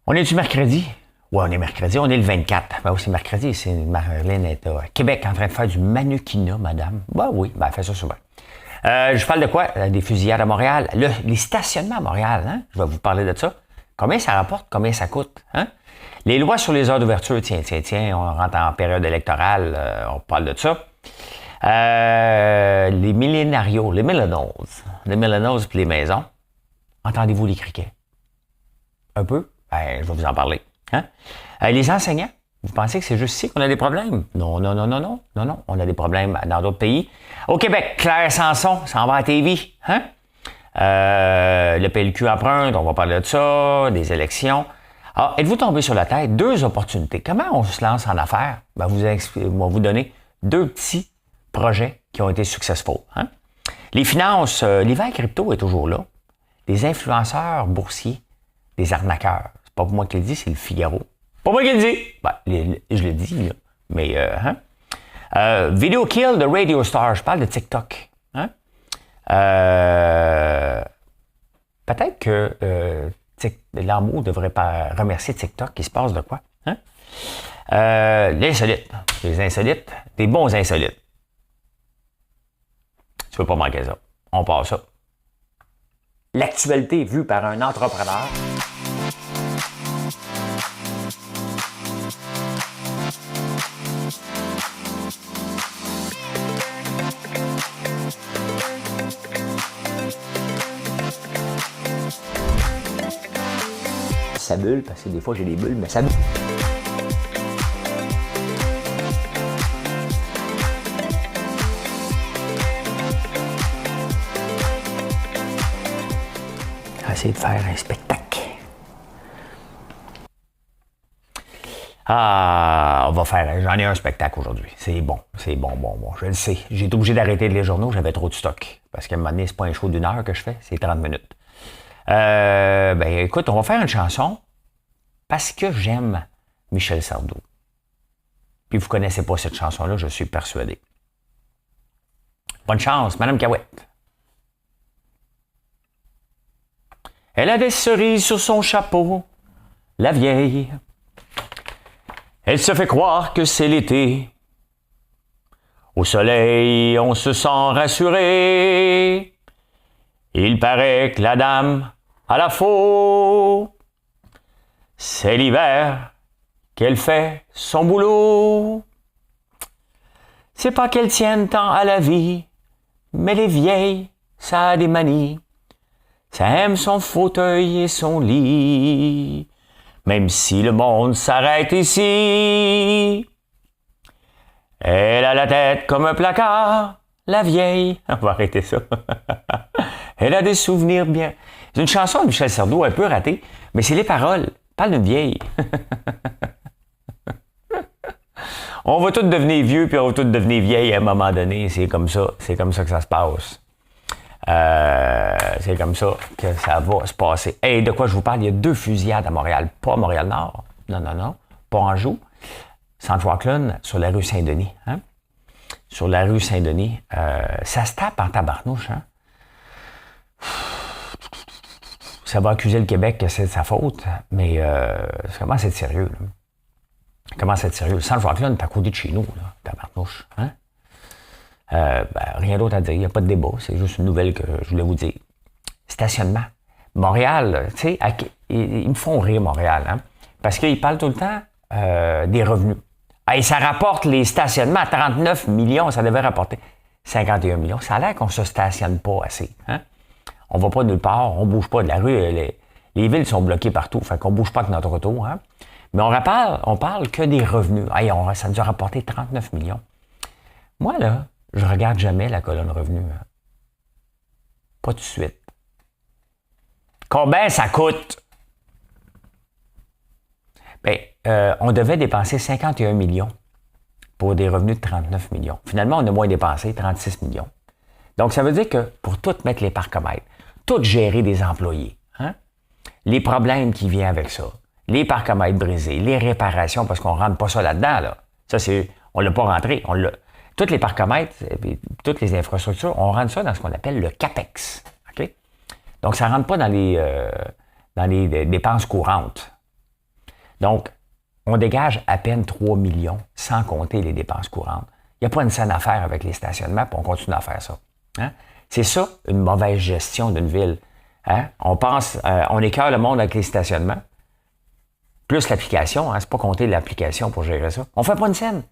On est du mercredi? Oui, on est mercredi, on est le 24. Ben oui, c'est mercrdi, c'est Marilyn est à Québec en train de faire du mannequinat, madame. Ben oui, ben elle fait ça souvent. Je parle de quoi? Des fusillades à Montréal. Les stationnements à Montréal, hein? Je vais vous parler de ça. Combien ça rapporte? Combien ça coûte? Hein? Les lois sur les heures d'ouverture, tiens, on rentre en période électorale, on parle de ça. Les millénarios, les millennials puis les maisons. Entendez-vous les criquets? Un peu? Ben, je vais vous en parler. Hein? Les enseignants, vous pensez que c'est juste ici qu'on a des problèmes? Non, on a des problèmes dans d'autres pays. Au Québec, Claire Sanson s'en va à TV. Hein? Le PLQ emprunte, on va parler de ça, des élections. Alors, êtes-vous tombé sur la tête? 2 opportunités. Comment on se lance en affaires? Ben, je vais vous donner 2 petits projets qui ont été successful. Hein? Les finances, l'hiver crypto est toujours là. Les influenceurs boursiers, des arnaqueurs. C'est pas moi qui le dis, c'est le Figaro. Pas moi qui le dis. Ben, je le dis, là. Mais, Video Kill de Radio Star. Je parle de TikTok. Hein? Peut-être que Lamour devrait pas remercier TikTok. Il se passe de quoi? Hein? L'insolite. Les insolites. Des bons insolites. Tu peux pas manquer ça. On passe ça. L'actualité vue par un entrepreneur. Ça bulle, parce que des fois j'ai des bulles, mais ça bulle. Essayer de faire un spectacle. On va faire. J'en ai un spectacle aujourd'hui. C'est bon. Je le sais. J'ai été obligé d'arrêter les journaux, j'avais trop de stock. Parce qu'à un moment donné, c'est pas un show d'1 heure que je fais, c'est 30 minutes. Écoute, on va faire une chanson parce que j'aime Michel Sardou. Puis vous connaissez pas cette chanson-là, je suis persuadé. Bonne chance, Madame Cahouette. Elle a des cerises sur son chapeau, la vieille. Elle se fait croire que c'est l'été. Au soleil, on se sent rassuré. Il paraît que la dame a la faux. C'est l'hiver qu'elle fait son boulot. C'est pas qu'elle tienne tant à la vie, mais les vieilles, ça a des manies. Ça aime son fauteuil et son lit, même si le monde s'arrête ici. Elle a la tête comme un placard, la vieille. On va arrêter ça. Elle a des souvenirs bien. C'est une chanson de Michel Sardou un peu ratée, mais c'est les paroles. Parle d'une vieille. On va tous devenir vieux, puis on va tous devenir vieilles à un moment donné. C'est comme ça que ça se passe. C'est comme ça que ça va se passer. Hey, de quoi je vous parle? Il y a 2 fusillades à Montréal. Pas à Montréal-Nord. Non. Pas en Anjou. Centre-Wacklun, sur la rue Saint-Denis. Hein? Sur la rue Saint-Denis. Ça se tape en tabarnouche. Hein? Ça va accuser le Québec que c'est de sa faute. Mais ça commence à être sérieux. Là. Ça commence à être sérieux. Le Centre-Wacklun est à côté de chez nous. Là, tabarnouche. Hein? Rien d'autre à dire, il n'y a pas de débat, c'est juste une nouvelle que je voulais vous dire. Stationnement. Montréal, tu sais, ils me font rire, Montréal, hein, parce qu'ils parlent tout le temps des revenus. Et ça rapporte les stationnements à 39 millions, ça devait rapporter 51 millions. Ça a l'air qu'on ne se stationne pas assez. Hein? On ne va pas nulle part, on ne bouge pas de la rue, les villes sont bloquées partout, fait qu'on ne bouge pas que notre auto. Hein? Mais on parle que des revenus. Ça nous a rapporté 39 millions. Moi, là, je regarde jamais la colonne revenu. Hein. Pas tout de suite. Combien ça coûte? On devait dépenser 51 millions pour des revenus de 39 millions. Finalement, on a moins dépensé, 36 millions. Donc, ça veut dire que pour tout mettre les parcomètres, tout gérer des employés, hein? Les problèmes qui viennent avec ça, les parcomètres brisés, les réparations, parce qu'on ne rentre pas ça là-dedans. Là. Ça, on ne l'a pas rentré. Tous les parcomètres, toutes les infrastructures, on rentre ça dans ce qu'on appelle le CAPEX. Okay? Donc, ça ne rentre pas dans les dépenses courantes. Donc, on dégage à peine 3 millions sans compter les dépenses courantes. Il n'y a pas une scène à faire avec les stationnements, puis on continue à faire ça. Hein? C'est ça, une mauvaise gestion d'une ville. Hein? On écœure le monde avec les stationnements, plus l'application. Hein? C'est pas compter l'application pour gérer ça. On fait pas une scène.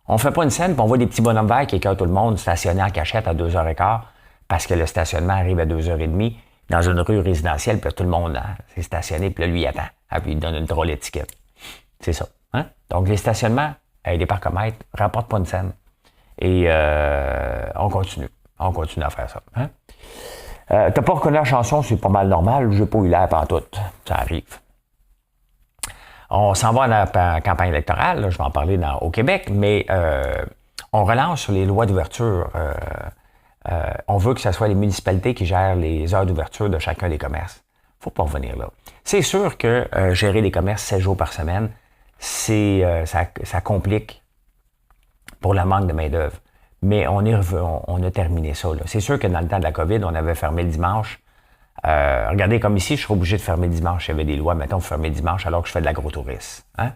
On fait pas une scène, puis on voit des petits bonhommes verts qui écœurent tout le monde stationner en cachette à 2h15 parce que le stationnement arrive à 2h30 dans une rue résidentielle, puis tout le monde s'est stationné, puis là, lui, il attend. Ah, puis il donne une drôle d'étiquette. C'est ça. Hein? Donc, les stationnements, les parcomètres, ne rapportent pas une scène. Et on continue. On continue à faire ça. Hein? T'as pas reconnu la chanson, c'est pas mal normal. J'ai pas eu l'air pantoute. Ça arrive. On s'en va dans la campagne électorale. Là, je vais en parler au Québec, mais on relance sur les lois d'ouverture. On veut que ce soit les municipalités qui gèrent les heures d'ouverture de chacun des commerces. Faut pas revenir là. C'est sûr que gérer les commerces 7 jours par semaine, ça complique pour le manque de main-d'œuvre. Mais on a terminé ça. Là. C'est sûr que dans le temps de la COVID, on avait fermé le dimanche. Regardez, comme ici, je serais obligé de fermer le dimanche. Il y avait des lois, mettons, de fermer le dimanche alors que je fais de l'agro-tourisme. Hein?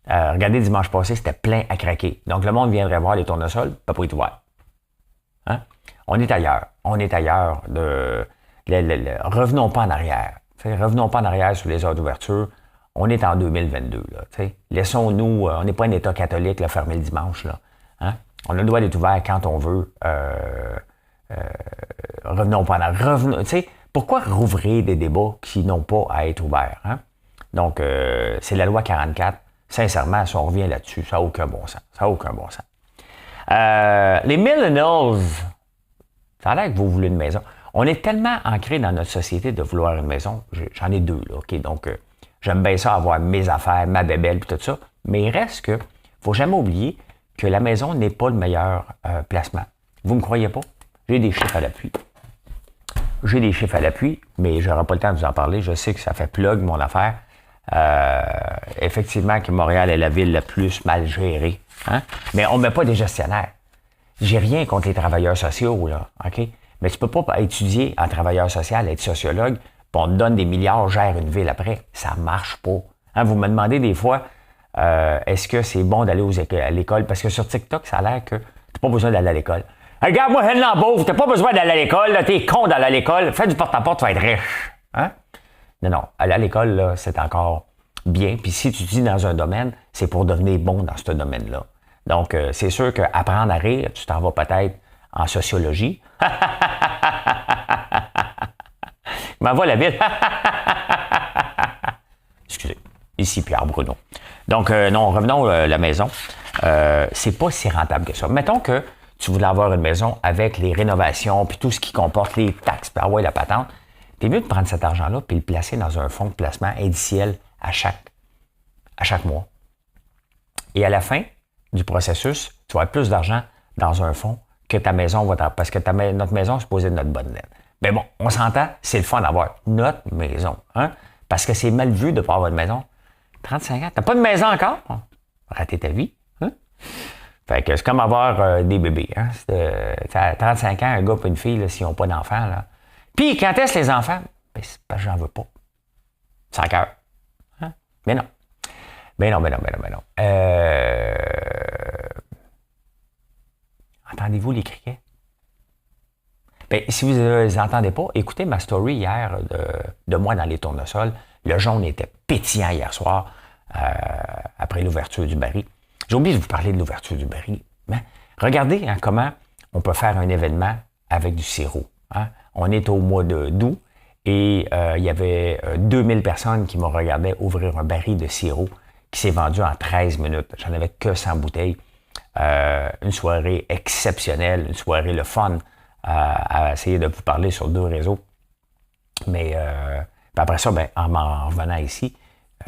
Regardez, dimanche passé, c'était plein à craquer. Donc, le monde viendrait voir les tournesols, pas pour y voir. Hein? On est ailleurs. On est ailleurs. Revenons pas en arrière. T'sais, revenons pas en arrière sur les heures d'ouverture. On est en 2022. Là, laissons-nous, on n'est pas un État catholique, là, fermer le dimanche. Là, hein? On a le droit d'être ouvert quand on veut. Revenons pas en arrière. Pourquoi rouvrir des débats qui n'ont pas à être ouverts? Hein? Donc, c'est la loi 44. Sincèrement, si on revient là-dessus, ça n'a aucun bon sens. Ça n'a aucun bon sens. Les millennials, ça a l'air que vous voulez une maison. On est tellement ancré dans notre société de vouloir une maison. J'en ai 2, là, OK? Donc, j'aime bien ça, avoir mes affaires, ma bébelle, puis tout ça. Mais il reste que, faut jamais oublier que la maison n'est pas le meilleur placement. Vous ne me croyez pas? J'ai des chiffres à l'appui. J'ai des chiffres à l'appui, mais je n'aurai pas le temps de vous en parler. Je sais que ça fait plug, mon affaire. Effectivement, que Montréal est la ville la plus mal gérée. Hein? Mais on ne met pas des gestionnaires. J'ai rien contre les travailleurs sociaux, là, OK? Mais tu ne peux pas étudier en travailleur social, être sociologue, puis on te donne des milliards, gère une ville après. Ça ne marche pas. Hein? Vous me demandez des fois, est-ce que c'est bon d'aller à l'école? Parce que sur TikTok, ça a l'air que tu n'as pas besoin d'aller à l'école. Hey, regarde-moi, Helen Lambeau, t'as pas besoin d'aller à l'école, t'es con d'aller à l'école, fais du porte-à-porte, tu vas être riche. Hein? Non, aller à l'école, là, c'est encore bien. Puis si tu dis dans un domaine, c'est pour devenir bon dans ce domaine-là. Donc, c'est sûr qu'apprendre à rire, tu t'en vas peut-être en sociologie. Je m'envoie la ville. Excusez, ici Pierre Bruno. Donc, non, revenons à la maison. C'est pas si rentable que ça. Mettons que tu voulais avoir une maison avec les rénovations, puis tout ce qui comporte les taxes, puis la patente, t'es mieux de prendre cet argent-là puis le placer dans un fonds de placement indiciel à chaque mois. Et à la fin du processus, tu vas avoir plus d'argent dans un fonds que ta maison va parce que notre maison est supposée de notre bonne lettre. Mais bon, on s'entend, c'est le fun d'avoir notre maison. Hein? Parce que c'est mal vu de ne pas avoir de maison. 35 ans, t'as pas de maison encore? Rater ta vie. Hein? Fait que c'est comme avoir des bébés. Hein? À 35 ans, un gars et une fille, là, s'ils n'ont pas d'enfants. Là. Puis, quand est-ce les enfants? Ben, c'est parce que j'en veux pas. Sans cœur. Hein? Mais non. Mais non. Entendez-vous les criquets? Ben, si vous ne les entendez pas, écoutez ma story hier de moi dans les tournesols. Le jaune était pétillant hier soir après l'ouverture du baril. J'ai oublié de vous parler de l'ouverture du baril. Hein? Regardez comment on peut faire un événement avec du sirop. Hein? On est au mois d'août et il y avait 2000 personnes qui me regardaient ouvrir un baril de sirop qui s'est vendu en 13 minutes. J'en avais que 100 bouteilles. Une soirée exceptionnelle, une soirée le fun à essayer de vous parler sur 2 réseaux. Mais après ça, ben, en revenant ici,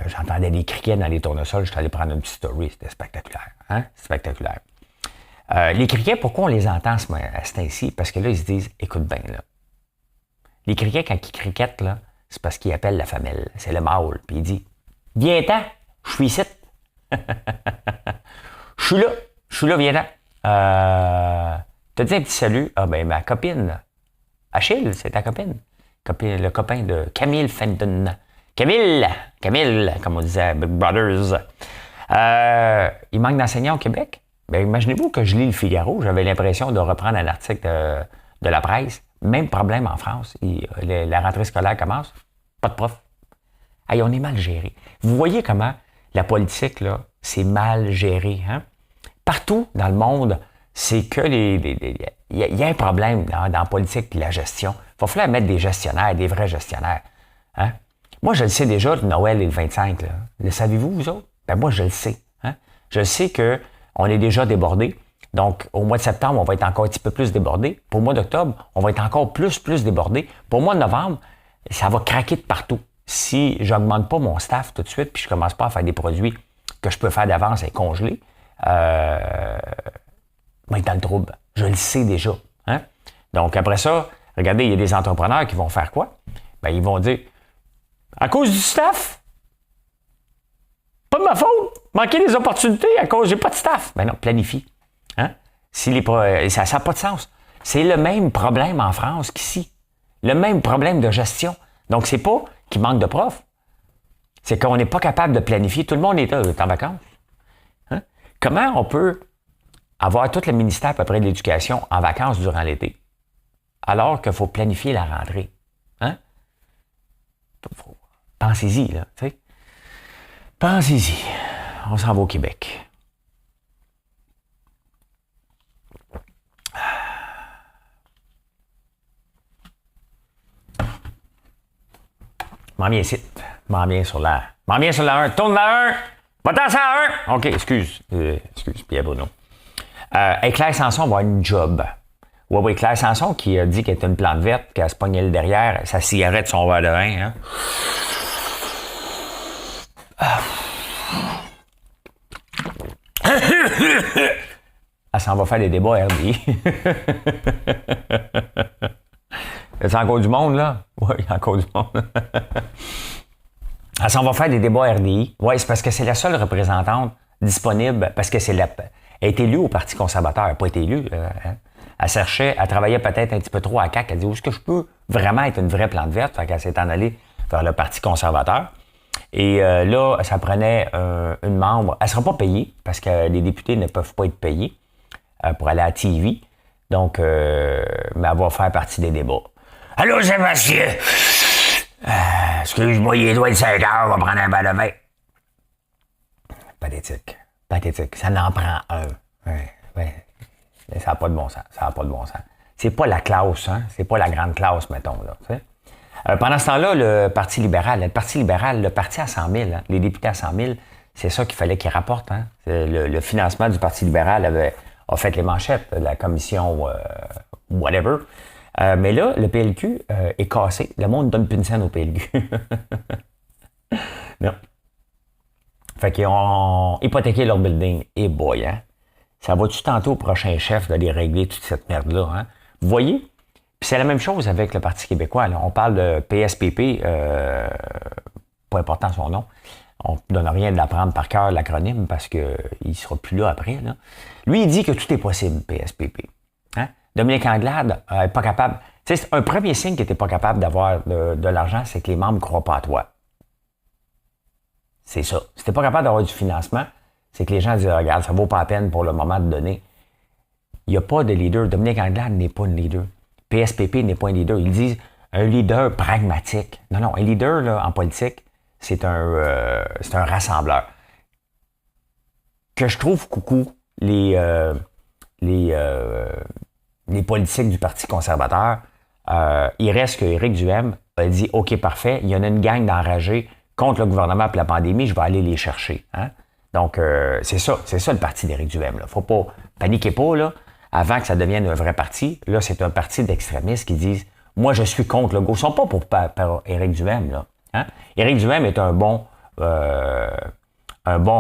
j'entendais des criquets dans les tournesols. Je suis allé prendre une petite story. C'était spectaculaire. Hein? Spectaculaire. Les criquets, pourquoi on les entend à ce temps-ci? Parce que là, ils se disent, écoute bien, là. Les criquets, quand ils criquettent, là, c'est parce qu'ils appellent la femelle. C'est le mâle. Puis il dit, viens-t'en, je suis ici. Je suis là, viens-t'en. T'as dit un petit salut? Ah ben, ma copine, Achille, c'est ta copine. Le copain de Camille Fenton. Camille, comme on disait à Big Brothers. Il manque d'enseignants au Québec? Bien, imaginez-vous que je lis le Figaro, j'avais l'impression de reprendre un article de la presse. Même problème en France. La rentrée scolaire commence, pas de prof. Hey, on est mal géré. Vous voyez comment la politique, là, c'est mal géré. Hein? Partout dans le monde, c'est que il y a un problème dans la politique et la gestion. Il va falloir mettre des gestionnaires, des vrais gestionnaires. Hein? Moi, je le sais déjà, le Noël et le 25. Là. Le savez-vous, vous autres? Ben moi, je le sais. Hein? Je sais qu'on est déjà débordé. Donc, au mois de septembre, on va être encore un petit peu plus débordé. Pour le mois d'octobre, on va être encore plus débordé. Pour le mois de novembre, ça va craquer de partout. Si je n'augmente pas mon staff tout de suite, puis je ne commence pas à faire des produits que je peux faire d'avance et congeler, je vais être dans le trouble. Je le sais déjà. Hein? Donc, après ça, regardez, il y a des entrepreneurs qui vont faire quoi? Ben, ils vont dire, à cause du staff, pas de ma faute, manquer des opportunités à cause j'ai pas de staff. Ben non, planifie. Hein? Ça n'a pas de sens. C'est le même problème en France qu'ici. Le même problème de gestion. Donc, c'est pas qu'il manque de profs. C'est qu'on n'est pas capable de planifier. Tout le monde est en vacances. Hein? Comment on peut avoir tout le ministère à peu près de l'Éducation en vacances durant l'été, alors qu'il faut planifier la rentrée? Hein? Pensez-y, là. Tu sais? Pensez-y. On s'en va au Québec. M'en viens ici. M'en viens sur la 1. Tourne la 1. Va-t'en sur la 1. OK, excuse, Pierre Bruno. Claire Sanson va avoir une job. Oui, Claire Sanson qui a dit qu'elle était une plante verte, qu'elle se pognait le derrière, sa cigarette, son verre de vin. Hein? Elle s'en va faire des débats RDI. Il y a encore du monde, là? Oui, il y a encore du monde. Elle s'en va faire des débats RDI. Oui, c'est parce que c'est la seule représentante disponible, parce que elle est élue au Parti conservateur. Elle n'a pas été élue. Hein? Elle travaillait peut-être un petit peu trop à CAQ. Elle dit, où est-ce que je peux vraiment être une vraie plante verte? Fait qu'elle s'est en allée vers le Parti conservateur. Et là, ça prenait une membre. Elle ne sera pas payée, parce que les députés ne peuvent pas être payés pour aller à la TV. Donc, mais elle va faire partie des débats. Allô, Sébastien! Excuse-moi, il doit être 5 heures, on va prendre un verre de vin. Pathétique. Ça n'en prend un. Ouais. Ça n'a pas de bon sens. C'est pas la classe, hein? C'est pas la grande classe, mettons, là. Tu sais? Pendant ce temps-là, le Parti libéral, le parti à 100 000, hein, les députés à 100 000, c'est ça qu'il fallait qu'ils rapportent. Hein? Le financement du Parti libéral a fait les manchettes de la commission whatever. Mais là, le PLQ est cassé. Le monde donne plus une scène au PLQ. Non. Fait qu'ils ont hypothéqué leur building. Et boy, hein? Ça va-tu tantôt au prochain chef d'aller régler toute cette merde-là? Hein? Vous voyez? Puis c'est la même chose avec le Parti québécois. Là. On parle de PSPP, pas important son nom. On ne donne rien de l'apprendre par cœur, l'acronyme, parce qu'il ne sera plus là après. Là. Lui, il dit que tout est possible, PSPP. Hein? Dominique Anglade n'est pas capable. Tu sais, un premier signe qu'il n'était pas capable d'avoir de l'argent, c'est que les membres ne croient pas à toi. C'est ça. Si tu n'es pas capable d'avoir du financement, c'est que les gens disent, regarde, ça ne vaut pas la peine pour le moment de donner. Il n'y a pas de leader. Dominique Anglade n'est pas un leader. PSPP n'est pas un leader. Ils disent un leader pragmatique. Non, un leader là, en politique, c'est un rassembleur. Que je trouve coucou les politiques du Parti conservateur, il reste que Éric Duhaime a dit « OK, parfait, il y en a une gang d'enragés contre le gouvernement et la pandémie, je vais aller les chercher. Hein? » Donc, c'est ça le parti d'Éric Duhaime. Là. Faut pas paniquer pas, là, avant que ça devienne un vrai parti. Là, c'est un parti d'extrémistes qui disent « Moi, je suis contre le gouvernement. » Ils ne sont pas pour Éric Duhaime. Là. Hein? Éric Duhaime est un bon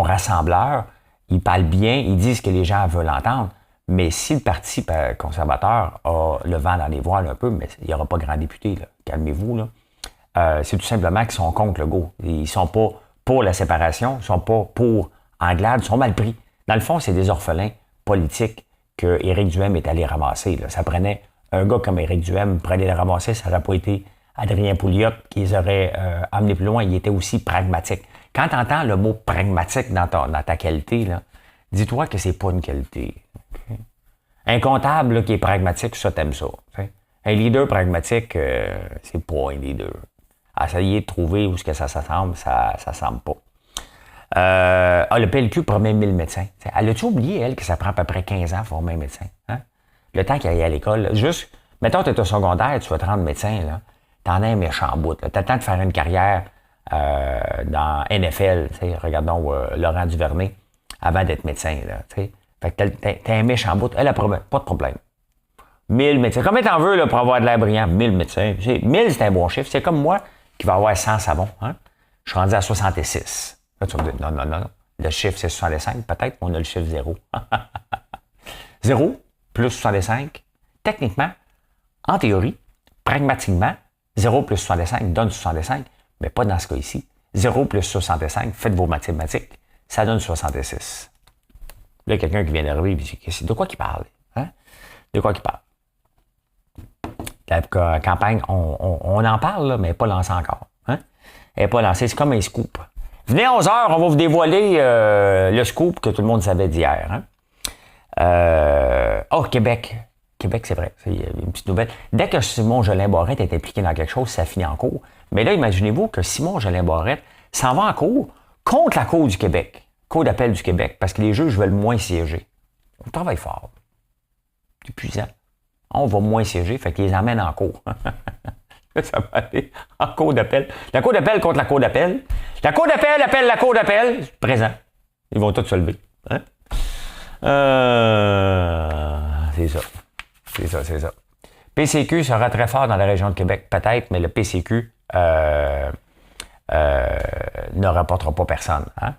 rassembleur. Il parle bien, il dit ce que les gens veulent entendre. Mais si le Parti conservateur a le vent dans les voiles un peu, mais il n'y aura pas grand député, là. Calmez-vous. Là. C'est tout simplement qu'ils sont contre le go. Ils ne sont pas pour la séparation, ils ne sont pas pour Anglade, ils sont mal pris. Dans le fond, c'est des orphelins politiques que Éric Duhaime est allé ramasser. Là. Ça prenait un gars comme Éric Duhaime pour aller le ramasser, ça n'aurait pas été Adrien Pouliot qui les aurait amenés plus loin. Il était aussi pragmatique. Quand tu entends le mot pragmatique dans ta qualité, là, dis-toi que c'est pas une qualité. Okay? Un comptable là, qui est pragmatique, ça, t'aimes ça. Okay? Un leader pragmatique, c'est pas un leader. Essayer de trouver où est-ce que ça s'assemble, ça semble pas. Le PLQ promet 1000 médecins. T'sais, elle a-tu oublié, elle, que ça prend à peu près 15 ans pour former un médecin? Hein? Le temps qu'elle aille à l'école, juste, mettons que tu es au secondaire, tu vas te rendre médecin, là, t'en as un méchant bout. Tu as le temps de faire une carrière dans NFL, regardons Laurent Duvernay, avant d'être médecin. Là, fait que t'as un méchant bout. Elle a pas de problème. 1000 médecins. Combien t'en veux là, pour avoir de l'air brillant? 1000 médecins. 1000, c'est un bon chiffre. C'est comme moi qui va avoir 100 savons. Hein? Je suis rendu à 66. Là, tu vas me dire, non. Le chiffre, c'est 65. Peut-être qu'on a le chiffre 0. 0 plus 65. Techniquement, en théorie, pragmatiquement, 0 plus 65 donne 65, mais pas dans ce cas ici. 0 plus 65, faites vos mathématiques, ça donne 66. Là, il y a quelqu'un qui vient d'arriver et dit, de quoi qu'il parle? Hein? De quoi qu'il parle? La campagne, on en parle, là, mais pas lancée encore. Hein? Elle n'est pas lancée, c'est comme un scoop. Venez à 11h, on va vous dévoiler le scoop que tout le monde savait d'hier. Hein? Québec. Québec, c'est vrai. C'est une petite nouvelle. Dès que Simon Jolin Barrette est impliqué dans quelque chose, ça finit en cours. Mais là, imaginez-vous que Simon Jolin Barrette s'en va en cours contre la Cour du Québec. Cour d'appel du Québec, parce que les juges veulent moins siéger. On travaille fort. C'est épuisant. On va moins siéger, fait qu'ils les emmènent en cours. Ça va aller en cour d'appel. La cour d'appel contre la cour d'appel. La cour d'appel appelle la cour d'appel. Présent. Ils vont tous se lever. Hein? C'est ça. C'est ça. PCQ sera très fort dans la région de Québec, peut-être, mais le PCQ ne rapportera pas personne. Hein?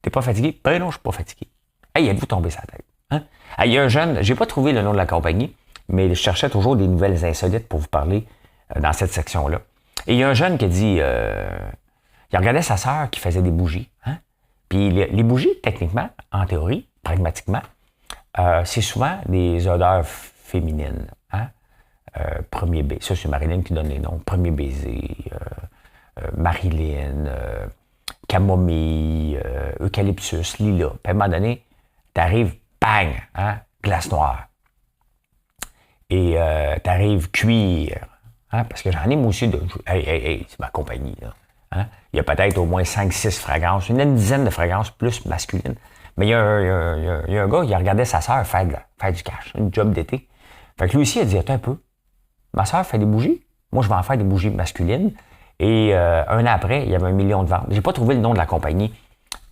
T'es pas fatigué? Ben non, je suis pas fatigué. Hey, êtes-vous tombé sa tête? Hein? Il y a un jeune, j'ai pas trouvé le nom de la compagnie, mais je cherchais toujours des nouvelles insolites pour vous parler dans cette section-là. Et il y a un jeune qui a dit, il regardait sa sœur qui faisait des bougies. Hein? Puis les bougies, techniquement, en théorie, pragmatiquement, c'est souvent des odeurs féminines. Hein? Premier baiser, ça c'est Marilyn qui donne les noms. Premier baiser, Marilyn, camomille, eucalyptus, lilas. Puis à un moment donné, t'arrives, bang, hein? Glace noire. Et t'arrives cuir. Hein? Parce que j'en ai moi aussi de. Hey, c'est ma compagnie. Là. Hein? Il y a peut-être au moins 5-6 fragrances, une dizaine de fragrances plus masculines. Mais il y a un gars, il regardait sa sœur faire du cash, une job d'été. Fait que lui aussi, il a dit, attends un peu, ma sœur fait des bougies, moi je vais en faire des bougies masculines. Et un an après, il y avait 1 million de ventes. J'ai pas trouvé le nom de la compagnie,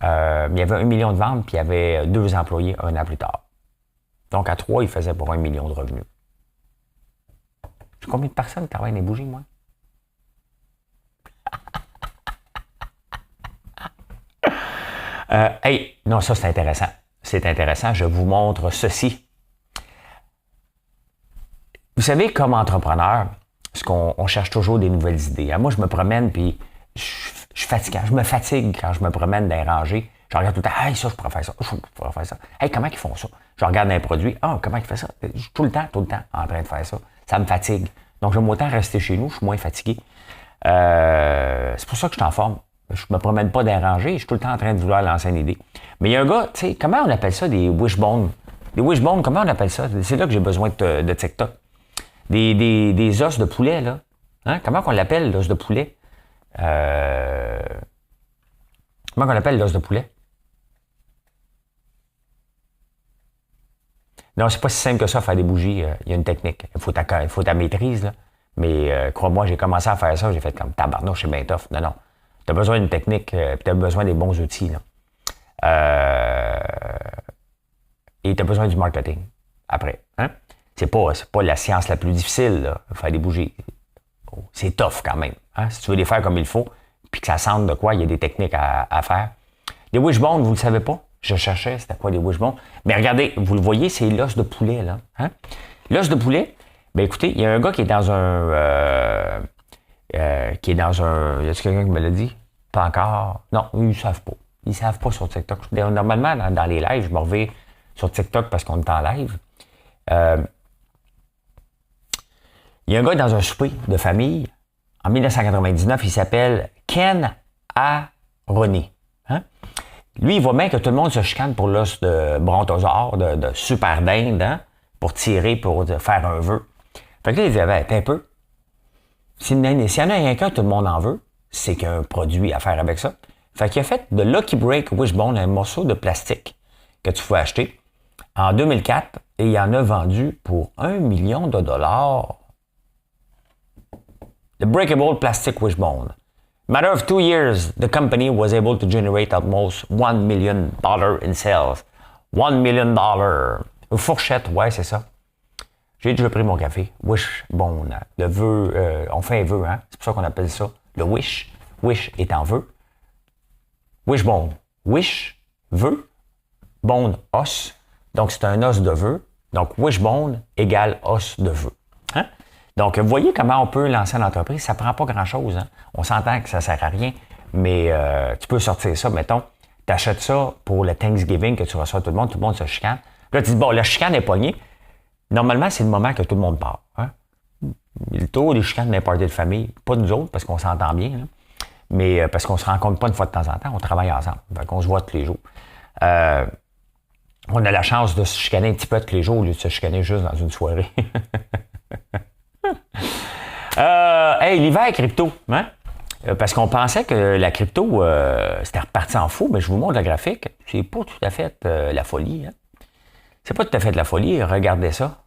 mais il y avait 1 million de ventes, puis il y avait 2 employés un an plus tard. Donc à 3, il faisait pour 1 million de revenus. Combien de personnes travaillent dans les bougies, moi? Non, ça c'est intéressant. C'est intéressant. Je vous montre ceci. Vous savez, comme entrepreneur, on cherche toujours des nouvelles idées. Moi, je me promène puis je suis fatiguant. Je me fatigue quand je me promène dans les rangées. Je regarde tout le temps. Hey, ça, je pourrais faire ça. Je pourrais faire ça. Hey, comment ils font ça? Je regarde un produit. Comment ils font ça? Je suis tout le temps en train de faire ça. Ça me fatigue. Donc, j'aime autant rester chez nous. Je suis moins fatigué. C'est pour ça que je suis en forme. Je me promène pas dans les rangées. Je suis tout le temps en train de vouloir lancer une idée. Mais il y a un gars, tu sais, comment on appelle ça? Des wishbones. Des wishbones, comment on appelle ça? C'est là que j'ai besoin de TikTok. Des os de poulet, là. Hein? Comment qu'on l'appelle, l'os de poulet? Comment qu'on l'appelle, l'os de poulet? Non, c'est pas si simple que ça, faire des bougies. Il y a une technique. Il faut ta maîtrise, là. Mais crois-moi, j'ai commencé à faire ça, j'ai fait comme tabarnouche, c'est bien tough. Non. Tu as besoin d'une technique, tu as besoin des bons outils, là. Et tu as besoin du marketing après. Hein? C'est pas la science la plus difficile, là, faire des bougies. C'est tough quand même. Hein? Si tu veux les faire comme il faut, puis que ça sente de quoi, il y a des techniques à faire. Des wishbones, vous ne le savez pas? Je cherchais, c'était quoi des wishbones? Mais regardez, vous le voyez, c'est l'os de poulet, là. Hein? L'os de poulet, bien écoutez, il y a un gars qui est dans un... Y a-t-il quelqu'un qui me l'a dit? Pas encore. Non, ils ne savent pas. Ils ne savent pas sur TikTok. Normalement, dans les lives, je me reviens sur TikTok parce qu'on est en live. Il y a un gars dans un souper de famille, en 1999, il s'appelle Ken Aroni. Hein? Lui, il voit bien que tout le monde se chicane pour l'os de brontosaure, de super dinde, hein? Pour tirer, pour faire un vœu. Fait que là, il dit, ben, t'es un peu. S'il y en a rien qu'un, tout le monde en veut, c'est qu'il y a un produit à faire avec ça. Fait qu'il a fait de Lucky Break Wishbone un morceau de plastique que tu pouvais acheter en 2004 et il en a vendu pour $1 million. The Breakable Plastic Wishbone. Matter of 2 years, the company was able to generate almost $1 million in sales. $1 million. Une fourchette, ouais, c'est ça. J'ai déjà pris mon café. Wishbone. Le vœu, on fait un vœu, hein? C'est pour ça qu'on appelle ça le wish. Wish est en vœu. Wishbone. Wish, vœu. Bone, os. Donc, c'est un os de vœu. Donc, wishbone égale os de vœu. Hein? Donc, vous voyez comment on peut lancer une entreprise. Ça ne prend pas grand-chose. Hein? On s'entend que ça ne sert à rien, mais tu peux sortir ça. Mettons, tu achètes ça pour le Thanksgiving que tu reçois tout le monde se chicane. Là, tu dis, bon, la chicane est pognée. Normalement, c'est le moment que tout le monde part. Hein? Le taux des chicanes d'un party de famille, pas nous autres, parce qu'on s'entend bien, là. Mais parce qu'on se rencontre pas une fois de temps en temps, on travaille ensemble. Fait qu'on se voit tous les jours. On a la chance de se chicaner un petit peu tous les jours au lieu de se chicaner juste dans une soirée. Hey, l'hiver crypto, hein? Parce qu'on pensait que la crypto, c'était reparti en fou, mais je vous montre le graphique. C'est pas tout à fait la folie. Hein? C'est pas tout à fait la folie. Regardez ça.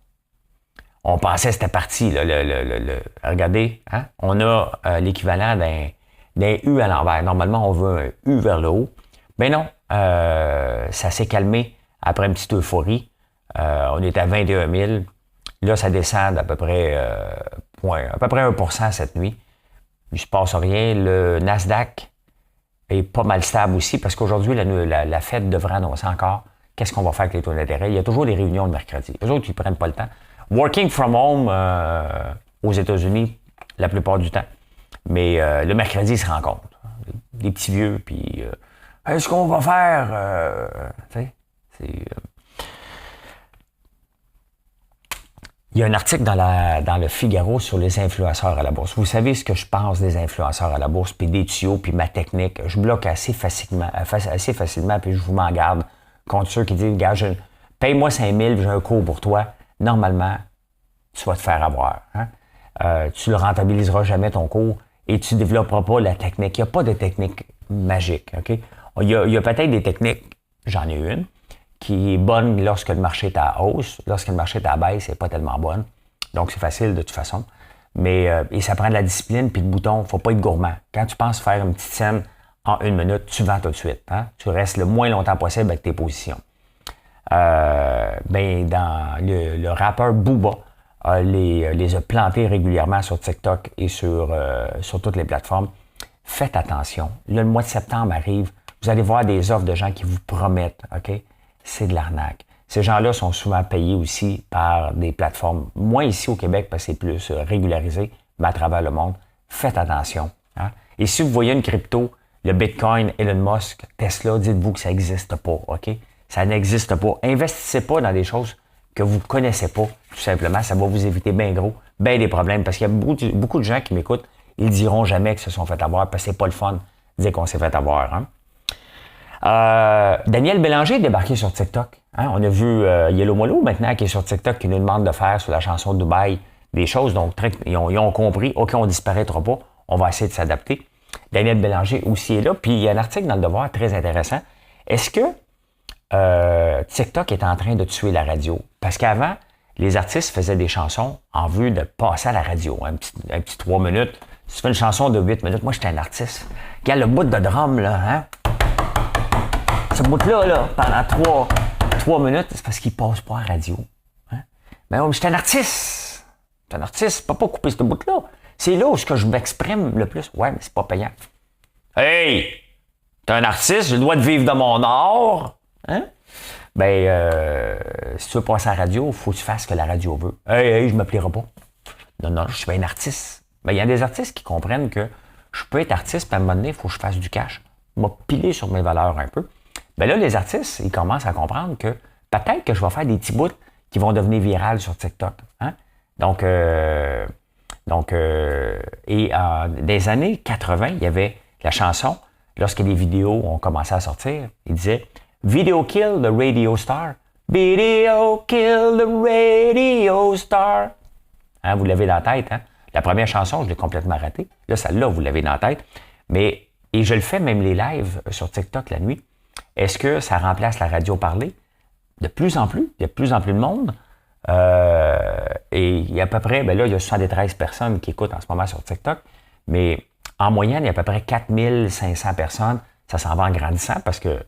On pensait que c'était parti. Là, regardez, hein? On a l'équivalent d'un U à l'envers. Normalement, on veut un U vers le haut. Mais non, ça s'est calmé après une petite euphorie. On est à 21 000. Là, ça descend d'à peu près, à peu près 1% cette nuit. Il ne se passe rien. Le Nasdaq est pas mal stable aussi parce qu'aujourd'hui, la Fed devrait annoncer encore qu'est-ce qu'on va faire avec les taux d'intérêt. Il y a toujours des réunions le mercredi. Les autres, ils ne prennent pas le temps. Working from home aux États-Unis la plupart du temps. Mais le mercredi, ils se rencontrent. Des petits vieux, puis est-ce qu'on va faire? Tu sais, c'est... Il y a un article dans le Figaro sur les influenceurs à la bourse. Vous savez ce que je pense des influenceurs à la bourse, puis des tuyaux, puis ma technique. Je bloque assez facilement, puis je vous m'en garde contre ceux qui disent, gars, paye-moi 5 000, j'ai un cours pour toi. Normalement, tu vas te faire avoir. Hein? Tu ne le rentabiliseras jamais ton cours et tu ne développeras pas la technique. Il n'y a pas de technique magique. Okay? Il y a peut-être des techniques, j'en ai une, qui est bonne lorsque le marché est à hausse. Lorsque le marché est à baisse, c'est pas tellement bonne. Donc, c'est facile de toute façon. Mais et ça prend de la discipline puis le bouton. Faut pas être gourmand. Quand tu penses faire une petite scène en 1 minute, tu vends tout de suite. Hein? Tu restes le moins longtemps possible avec tes positions. Dans le rappeur Booba les a plantés régulièrement sur TikTok et sur toutes les plateformes. Faites attention. Là, le mois de septembre arrive. Vous allez voir des offres de gens qui vous promettent, OK? C'est de l'arnaque. Ces gens-là sont souvent payés aussi par des plateformes, moins ici au Québec parce que c'est plus régularisé, mais à travers le monde. Faites attention. Hein? Et si vous voyez une crypto, le Bitcoin, Elon Musk, Tesla, dites-vous que ça n'existe pas, OK? Ça n'existe pas. Investissez pas dans des choses que vous ne connaissez pas, tout simplement. Ça va vous éviter bien gros, bien des problèmes. Parce qu'il y a beaucoup de gens qui m'écoutent, ils diront jamais qu'ils se sont fait avoir parce que c'est pas le fun de dire qu'on s'est fait avoir. Hein? Daniel Bélanger est débarqué sur TikTok. Hein? On a vu Yellow Molo maintenant qui est sur TikTok qui nous demande de faire sur la chanson de Dubaï des choses. Donc, ils ont compris, OK, on ne disparaîtra pas. On va essayer de s'adapter. Daniel Bélanger aussi est là. Puis, il y a un article dans Le Devoir très intéressant. Est-ce que TikTok est en train de tuer la radio? Parce qu'avant, les artistes faisaient des chansons en vue de passer à la radio. Un petit 3 minutes. Si tu fais une chanson de 8 minutes, moi, j'étais un artiste. Regarde le bout de drum, là, hein? Ce bout-là, pendant 3 minutes, c'est parce qu'il passe pas à la radio. Hein? Mais oui, j'étais un artiste. J'étais un artiste, pas couper ce bout-là. C'est là où je m'exprime le plus. Ouais, mais c'est pas payant. Hey! T'es un artiste, j'ai le droit de vivre de mon art. Hein? Si tu veux passer à la radio, il faut que tu fasses ce que la radio veut. Hey, je me plairai pas. Non, je suis un artiste. Il y a des artistes qui comprennent que je peux être artiste, puis à un moment donné, il faut que je fasse du cash. Je vais piler sur mes valeurs un peu. Là, les artistes, ils commencent à comprendre que peut-être que je vais faire des petits bouts qui vont devenir virales sur TikTok. Hein? Donc, Donc, et des années 80, il y avait la chanson, lorsque les vidéos ont commencé à sortir, il disait « Video kill the radio star. Video kill the radio star. » Hein, vous l'avez dans la tête. Hein? La première chanson, je l'ai complètement ratée. Là, celle-là, vous l'avez dans la tête. Mais, et je le fais même les lives sur TikTok la nuit. Est-ce que ça remplace la radio parlée? De plus en plus. Il y a de plus en plus de monde. Et il y a à peu près, ben là, il y a 73 personnes qui écoutent en ce moment sur TikTok. Mais en moyenne, il y a à peu près 4500 personnes. Ça s'en va en grandissant parce que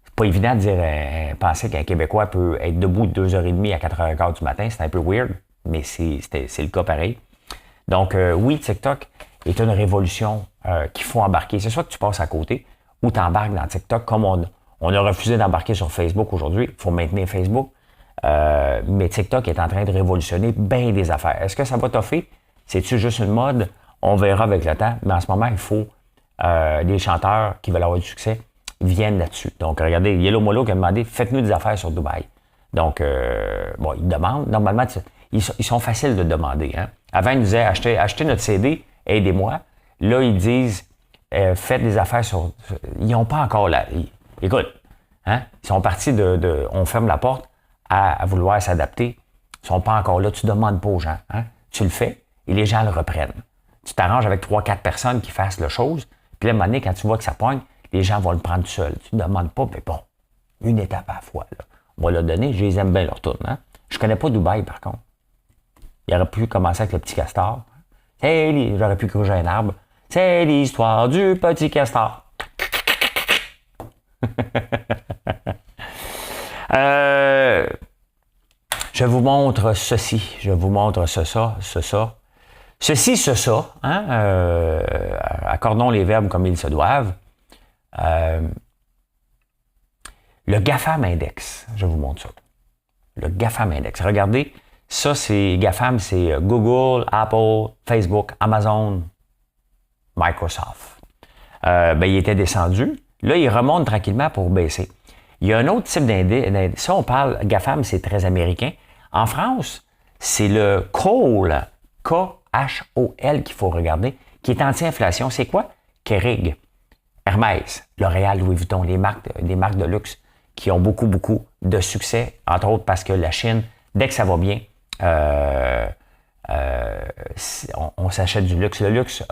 c'est pas évident de dire, penser qu'un Québécois peut être debout de 2h30 à 4h15 du matin. C'est un peu weird, mais c'est le cas pareil. Donc, oui, TikTok est une révolution qu'il faut embarquer. C'est soit que tu passes à côté ou tu embarques dans TikTok comme on a refusé d'embarquer sur Facebook aujourd'hui. Il faut maintenir Facebook. Mais TikTok est en train de révolutionner bien des affaires. Est-ce que ça va toffer? C'est-tu juste une mode? On verra avec le temps. Mais en ce moment, il faut des chanteurs qui veulent avoir du succès viennent là-dessus. Donc, regardez, Yellow Molo qui a demandé « Faites-nous des affaires sur Dubaï ». Donc, bon, ils demandent. Normalement, ils sont faciles de demander. Hein? Avant, ils nous disaient achetez notre CD, aidez-moi. Là, ils disent faites des affaires sur. Ils n'ont pas encore là. Écoute, hein? Ils sont partis de on ferme la porte à vouloir s'adapter. Ils ne sont pas encore là. Tu ne demandes pas aux gens. Hein? Tu le fais et les gens le reprennent. Tu t'arranges avec 3-4 personnes qui fassent la chose. Puis là, à un moment donné, quand tu vois que ça pogne, les gens vont le prendre tout seul. Tu ne demandes pas, mais bon, une étape à la fois. Là. On va leur donner, je les aime bien leur tourne. Hein? Je connais pas Dubaï, par contre. Il aurait pu commencer avec le petit castor. J'aurais pu gruger un arbre. C'est l'histoire du petit castor. Je vous montre ceci. Je vous montre ça. Ceci, ça. Hein? Accordons les verbes comme ils se doivent. Le GAFAM Index. Je vous montre ça. Le GAFAM Index. Regardez. Ça, c'est GAFAM, c'est Google, Apple, Facebook, Amazon, Microsoft. Il était descendu. Là, il remonte tranquillement pour baisser. Il y a un autre type d'indice. Ça, on parle, GAFAM, c'est très américain. En France, c'est le KOL, K-H-O-L qu'il faut regarder, qui est anti-inflation. C'est quoi? Kering, Hermès, L'Oréal, Louis Vuitton, des marques de luxe qui ont beaucoup, beaucoup de succès, entre autres parce que la Chine, dès que ça va bien, on s'achète du luxe. Le luxe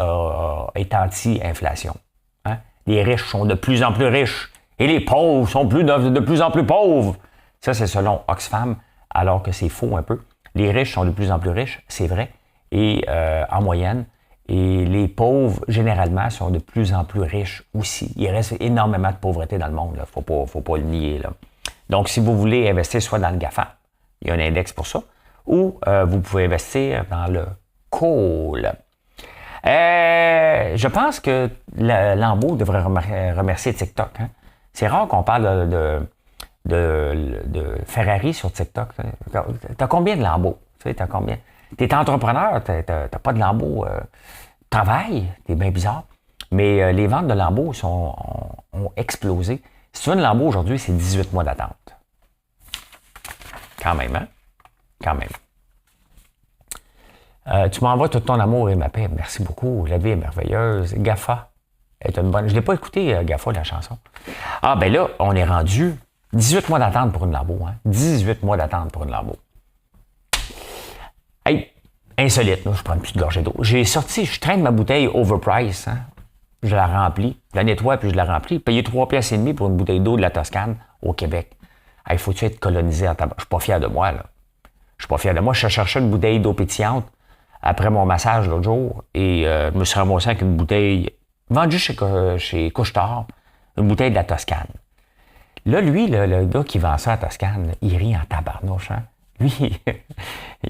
est anti-inflation. Hein? Les riches sont de plus en plus riches et les pauvres sont de plus en plus pauvres. Ça, c'est selon Oxfam, alors que c'est faux un peu. Les riches sont de plus en plus riches, c'est vrai, et en moyenne. Et les pauvres, généralement, sont de plus en plus riches aussi. Il reste énormément de pauvreté dans le monde. Il ne faut pas le nier. Là. Donc, si vous voulez investir soit dans le GAFAM, il y a un index pour ça, ou vous pouvez investir dans le KOL. Je pense que Lambeau devrait remercier TikTok. Hein? C'est rare qu'on parle de Ferrari sur TikTok. T'as combien de Lambeau? T'as combien? T'es entrepreneur, t'as pas de Lambeau. Travail, t'es bien bizarre. Mais les ventes de Lambeau ont explosé. Si tu veux une Lambeau aujourd'hui, c'est 18 mois d'attente. Quand même, hein? Quand même. Tu m'envoies tout ton amour et ma paix. Merci beaucoup. La vie est merveilleuse. GAFA est une bonne. Je ne l'ai pas écouté, GAFA, la chanson. Ah, ben là, on est rendu 18 mois d'attente pour une Lambeau. Hein? 18 mois d'attente pour une Lambeau. Hey, insolite, là, je prends une petite gorgée d'eau. Je traîne ma bouteille Overprice. Hein? Je la remplis. Je la nettoie puis je la remplis. Payer 3,5 piastres pour une bouteille d'eau de la Toscane au Québec. Hey, faut-tu être colonisé en tabac? Je suis pas fier de moi, là. Je suis pas fier de moi. Je cherchais une bouteille d'eau pétillante après mon massage l'autre jour et je me suis ramassé avec une bouteille vendue chez Couche-Tard, une bouteille de la Toscane. Là, lui, le gars qui vend ça à Toscane, il rit en tabarnouche. Hein? Lui,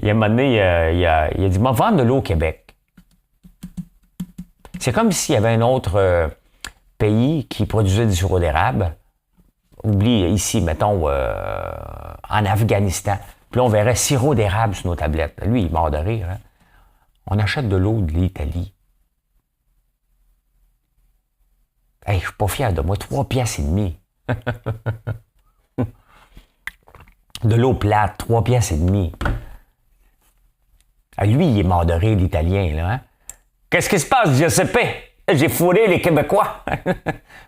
il a un moment donné, il a dit « Moi, vendre de l'eau au Québec. » C'est comme s'il y avait un autre pays qui produisait du sirop d'érable. Oublie ici, mettons, en Afghanistan. Puis là, on verrait sirop d'érable sur nos tablettes. Lui, il est mort de rire. Hein? On achète de l'eau de l'Italie. Hey, je suis pas fier de moi. 3,5 piastres. De l'eau plate, 3,5 piastres. Ah, lui, il est mort de rire, l'Italien, là. Hein? Qu'est-ce qui se passe, Giuseppe? J'ai fourré les Québécois.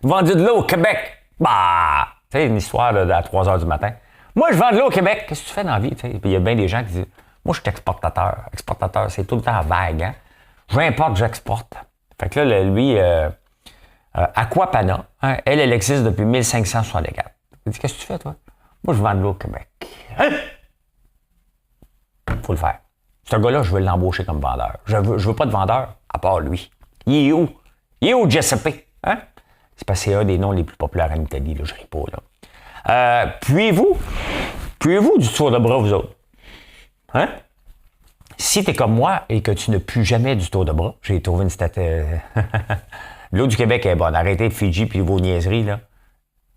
Vendu de l'eau au Québec. Bah! Tu sais, une histoire là, à 3 h du matin. Moi, je vends de l'eau au Québec. Qu'est-ce que tu fais dans la vie? Puis il y a bien des gens qui disent, moi, je suis exportateur. Exportateur, c'est tout le temps vague. Hein? Je importe, j'exporte. Fait que là, lui, Aquapana, hein, elle existe depuis 1564. Il dit, qu'est-ce que tu fais, toi? Moi, je vends de l'eau au Québec. Hein? Faut le faire. Ce gars-là, je veux l'embaucher comme vendeur. Je veux pas de vendeur, à part lui. Il est où? Il est où, Giuseppe? Hein? C'est parce que c'est un des noms les plus populaires en Italie, là, je ris pas, là. Puez-vous du tour de bras, vous autres? Hein? Si t'es comme moi et que tu ne pues jamais du tour de bras, j'ai trouvé une L'eau du Québec est bonne. Arrêtez de Fidji puis vos niaiseries, là.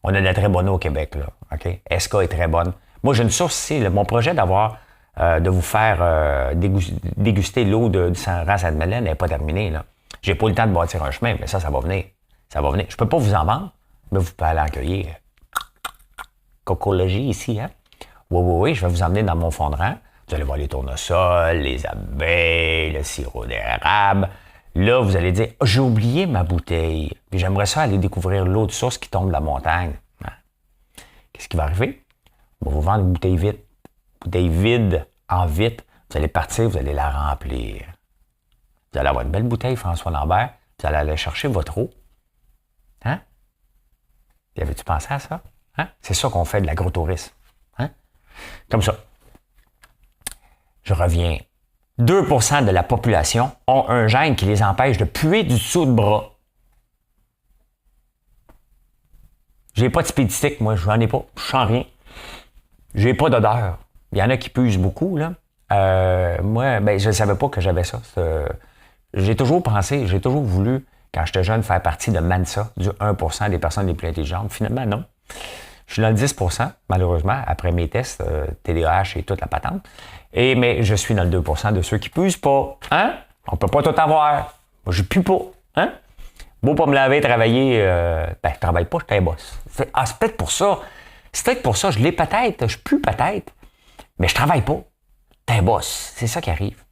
On a de la très bonne eau au Québec, là. OK? SK est très bonne. Moi, j'ai une source ici. Mon projet de vous faire déguster l'eau du Saint-Sainte-Madeleine n'est pas terminé, là. J'ai pas eu le temps de bâtir un chemin, mais ça va venir. Ça va venir. Je peux pas vous en vendre, mais vous pouvez aller en cueillir. Cocologie ici, hein? Oui, je vais vous emmener dans mon fond de rang. Vous allez voir les tournesols, les abeilles, le sirop d'érable. Là, vous allez dire, oh, j'ai oublié ma bouteille. Puis j'aimerais ça aller découvrir l'eau de source qui tombe de la montagne. Hein? Qu'est-ce qui va arriver? On va vous vendre une bouteille vide. Bouteille vide en vitre. Vous allez partir, vous allez la remplir. Vous allez avoir une belle bouteille, François Lambert. Vous allez aller chercher votre eau. Hein? Y avais-tu pensé à ça? Hein? C'est ça qu'on fait de l'agrotourisme. Hein? Comme ça. Je reviens. 2% de la population ont un gène qui les empêche de puer du dessous de bras. J'ai pas de spéditique, moi, je n'en ai pas. Je sens rien. J'ai pas d'odeur. Il y en a qui puent beaucoup, là. Moi, ben, je ne savais pas que j'avais ça. J'ai toujours pensé, j'ai toujours voulu, quand j'étais jeune, faire partie de MANSA, du 1% des personnes les plus intelligentes. Finalement, non. Je suis dans le 10%, malheureusement, après mes tests, TDAH et toute la patente. Mais je suis dans le 2% de ceux qui puent pas. Hein? On peut pas tout avoir. Moi, je pue pas. Hein? Beau pas me laver, travailler. Je travaille pas, je suis un boss. C'est peut-être pour ça. C'est peut-être pour ça. Je l'ai peut-être. Je pue peut-être. Mais je travaille pas. T'es un boss. C'est ça qui arrive.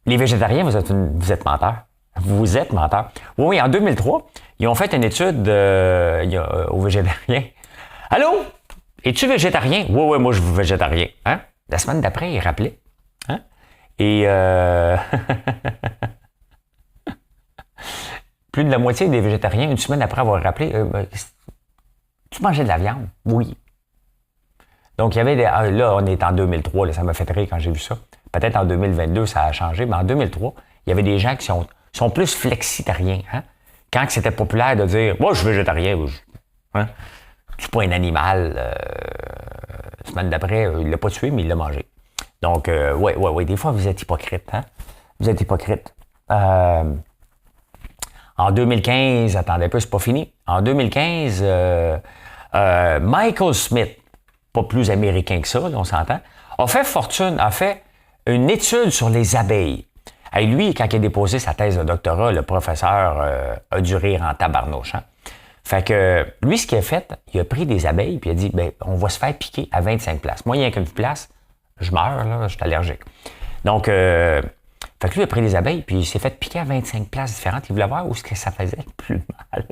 Les végétariens, vous êtes menteurs. Vous êtes menteurs. Oui, en 2003, ils ont fait une étude aux végétariens. Allô? Es-tu végétarien? Oui, moi, je suis végétarien. Hein? La semaine d'après, ils rappelaient. Hein? Et plus de la moitié des végétariens, une semaine après avoir rappelé, tu mangeais de la viande? Oui. Donc, il y avait là, on est en 2003, là, ça m'a fait rire quand j'ai vu ça. Peut-être en 2022, ça a changé, mais en 2003, il y avait des gens qui sont plus flexitariens. Hein? Quand c'était populaire de dire, moi, je suis végétarien, hein? Je suis pas un animal. La semaine d'après, il l'a pas tué, mais il l'a mangé. Donc, oui, des fois, vous êtes hypocrite. Hein? Vous êtes hypocrite. En 2015, attendez un peu, c'est pas fini. En 2015, Michael Smith, pas plus américain que ça, là, on s'entend, a fait une étude sur les abeilles. Et lui, quand il a déposé sa thèse de doctorat, le professeur a dû rire en tabarnouche. Hein? Fait que lui, ce qu'il a fait, il a pris des abeilles puis il a dit, ben, on va se faire piquer à 25 places. Moi, il n'y a qu'une place, je meurs, là, je suis allergique. Donc, fait que lui, il a pris des abeilles puis il s'est fait piquer à 25 places différentes. Il voulait voir où est-ce que ça faisait le plus mal.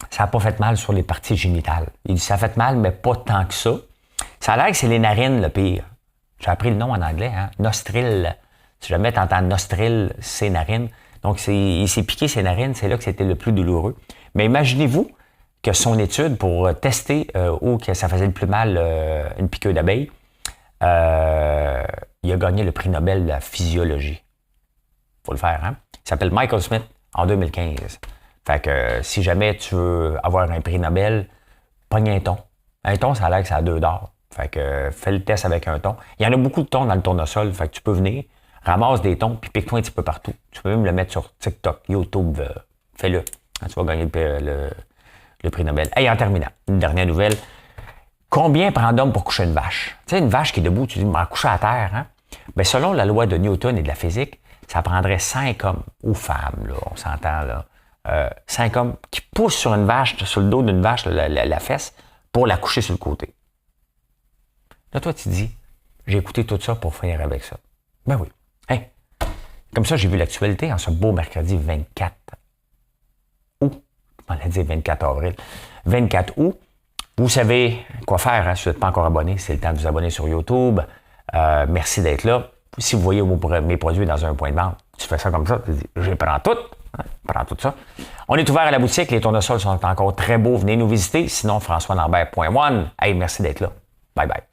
Ça n'a pas fait mal sur les parties génitales. Il dit, ça a fait mal, mais pas tant que ça. Ça a l'air que c'est les narines le pire. J'ai appris le nom en anglais, hein? Nostril. Si jamais tu entends nostril, c'est narine. Donc, il s'est piqué ses narines, c'est là que c'était le plus douloureux. Mais imaginez-vous que son étude pour tester où que ça faisait le plus mal une piqûre d'abeille, il a gagné le prix Nobel de la physiologie. Faut le faire, hein? Il s'appelle Michael Smith en 2015. Fait que si jamais tu veux avoir un prix Nobel, pogne un thon. Un thon, ça a l'air que ça a 2 $. Fait que fais le test avec un thon. Il y en a beaucoup de thons dans le tournesol, fait que tu peux venir, ramasse des thons, puis pique-toi un petit peu partout. Tu peux même le mettre sur TikTok, YouTube, fais-le. Tu vas gagner le prix Nobel. Hey, en terminant, une dernière nouvelle. Combien prend d'hommes pour coucher une vache? Tu sais, une vache qui est debout, tu dis, m'en coucher à terre, hein? Bien, selon la loi de Newton et de la physique, ça prendrait 5 hommes, ou femmes, là, on s'entend, là. 5 hommes qui poussent sur une vache, sur le dos d'une vache, la fesse, pour la coucher sur le côté. Là, toi, tu dis, j'ai écouté tout ça pour finir avec ça. Ben oui. Hey. Comme ça, j'ai vu l'actualité en ce beau mercredi 24 août. On l'a dit 24 avril. 24 août. Vous savez quoi faire, hein, si vous n'êtes pas encore abonné. C'est le temps de vous abonner sur YouTube. Merci d'être là. Si vous voyez mes produits dans un point de vente, tu fais ça comme ça, tu dis, je prends tout. Hein, prends tout ça. On est ouvert à la boutique. Les tournesols sont encore très beaux. Venez nous visiter. Sinon, françoislambert.one. Hey, merci d'être là. Bye bye.